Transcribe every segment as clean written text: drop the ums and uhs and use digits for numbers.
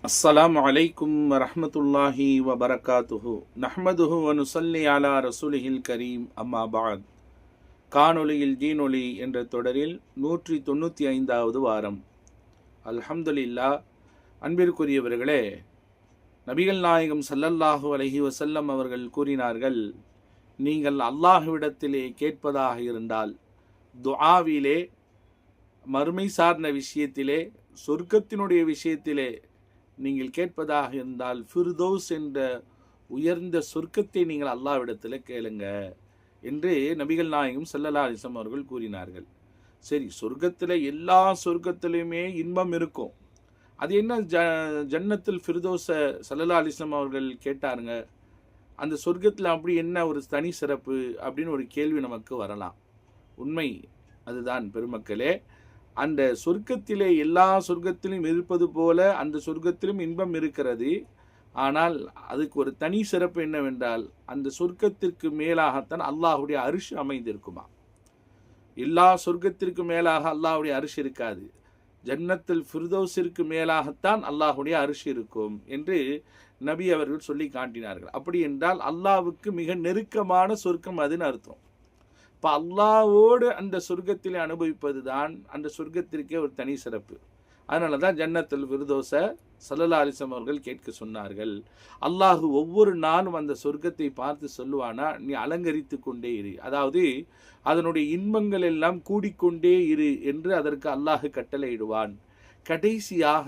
அஸ்ஸலாமு அலைக்கும் வரஹ்மத்துல்லாஹி வபரகாத்துஹு நஹ்மதுஹு வ நுஸல்லி அலா ரசூலிஹில் கரீம் அம்மா பஅத். காணொளியில் தீனொளி என்ற தொடரில் 195வது வாரம். அல்ஹம்துலில்லாஹ். அன்பிற்குரியவர்களே, நபிகள் நாயகம் ஸல்லல்லாஹு அலைஹி வஸல்லம் அவர்கள் கூறினார்கள், நீங்கள் அல்லாஹ்விடத்திலே கேட்பதாக இருந்தால் துஆவிலே, மறுமை சார்ந்த விஷயத்திலே, சொர்க்கத்தினுடைய விஷயத்திலே நீங்கள் கேட்பதாக இருந்தால் ஃபிர்தௌஸ் என்ற உயர்ந்த சொர்க்கத்தை நீங்கள் அல்லாஹ்விடத்தில் கேளுங்க என்று நபிகள் நாயகம் ஸல்லல்லாஹு அலைஹி வஸல்லம் அவர்கள் கூறினார்கள். சரி, சொர்க்கத்தில் எல்லா சொர்க்கத்திலையுமே இன்பம் இருக்கும். அது என்ன ஜன்னத்துல் ஃபிர்தௌஸை ஸல்லல்லாஹு அலைஹி வஸல்லம் அவர்கள் கேட்டாருங்க? அந்த சொர்க்கத்தில் அப்படி என்ன ஒரு தனி சிறப்பு அப்படின்னு ஒரு கேள்வி நமக்கு வரலாம். உண்மை அதுதான் பெருமக்களே. அந்த சொர்க்கத்திலே எல்லா சொர்க்கத்திலும் இருப்பது போல அந்த சொர்க்கத்திலும் இன்பம் இருக்கிறது. ஆனால் அதுக்கு ஒரு தனி சிறப்பு என்னவென்றால், அந்த சொர்க்கத்திற்கு மேலாகத்தான் அல்லாஹுடைய அரிஷ் அமைந்திருக்குமா. எல்லா சொர்க்கத்திற்கு மேலாக அல்லாஹுடைய அரிஷ் இருக்காது. ஜன்னத்துல் ஃபிர்தௌஸிற்கு மேலாகத்தான் அல்லாஹுடைய அரிஷ் இருக்கும் என்று நபி அவர்கள் சொல்லி காட்டினார்கள். அப்படி என்றால் அல்லாஹ்வுக்கு மிக நெருக்கமான சொர்க்கம் அதுன்னு அர்த்தம். இப்போ அல்லாஹ்வோடு அந்த சொர்க்கத்தில் அனுபவிப்பது தான் அந்த சொர்க்கத்திற்கே ஒரு தனி சிறப்பு. அதனால தான் ஜன்னத்துல் ஃபிர்தௌஸை ஸல்லல்லாஹு அலைஹி வஸல்லம் அவர்கள் கேட்க சொன்னார்கள். அல்லாஹ் ஒவ்வொரு நாளும் அந்த சொர்க்கத்தை பார்த்து சொல்லுவானா, நீ அலங்கரித்து கொண்டே இரு, அதாவது அதனுடைய இன்பங்கள் எல்லாம் கூடிக்கொண்டே இரு என்று அதற்கு அல்லாஹ் கட்டளையிடுவான். கடைசியாக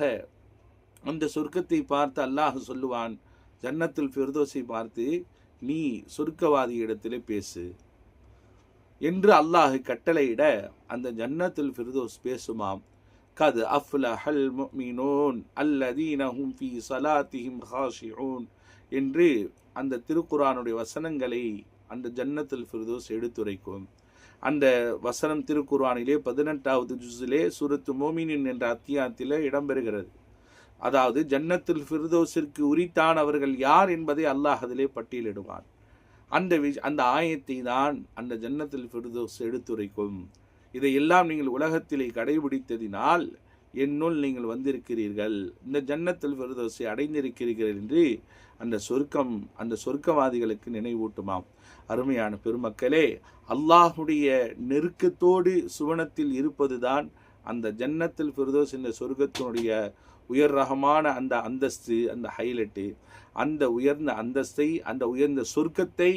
அந்த சொர்க்கத்தை பார்த்து அல்லாஹ் சொல்லுவான், ஜன்னத்துல் ஃபிர்தௌஸை பார்த்து, நீ சொர்க்கவாதி இடத்திலே பேசு என்று அல்லாஹ் கட்டளையிட அந்த ஜன்னத்துல் ஃபிர்தௌஸ் பேசுமாம். கத் அஃப்லஹல் முஃமினூன் அல்லதீன ஹும் ஃபீ ஸலாத்திஹிம் காஷிஊன் என்று அந்த திருக்குர்ஆனுடைய வசனங்களை அந்த ஜன்னத்துல் ஃபிர்தௌஸ் எடுத்துரைக்கும். அந்த வசனம் திருக்குர்ஆனிலே 18வது ஜுஸிலே சூரத்து மோமினின் என்ற அத்தியாயத்திலே இடம்பெறுகிறது. அதாவது ஜன்னத்துல் ஃபிர்தௌஸிற்கு உரித்தானவர்கள் யார் என்பதை அல்லாஹ் அதிலே பட்டியலிடுவான். அந்த ஆயத்தை தான் அந்த ஜன்னத்துல் ஃபிர்தௌஸ் எடுத்துரைக்கும். இதையெல்லாம் நீங்கள் உலகத்திலே கடைபிடித்ததினால் என்னுள் நீங்கள் வந்திருக்கிறீர்கள், இந்த ஜன்னத்துல் ஃபிர்தௌஸை அடைந்திருக்கிறீர்கள் என்று அந்த சொர்க்கவாதிகளுக்கு நினைவூட்டுமாம். அருமையான பெருமக்களே, அல்லாஹுடைய நெருக்கத்தோடு சுவனத்தில் இருப்பதுதான் அந்த ஜன்னத்துல் ஃபிர்தௌஸ் என்ற சொர்க்கத்தினுடைய உயர் ரகமான அந்த அந்தஸ்து, அந்த ஹைலைட்டு. அந்த உயர்ந்த அந்தஸ்தை, அந்த உயர்ந்த சொர்க்கத்தை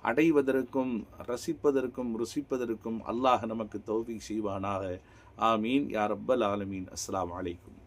அடைவதற்கும் ரசிப்பதற்கும் ருசிப்பதற்கும் அல்லாஹ் நமக்கு தௌஃபீக் செய்வானாக. ஆமீன் யா ரப்பல் ஆலமீன். அஸ்ஸலாமு அலைக்கும்.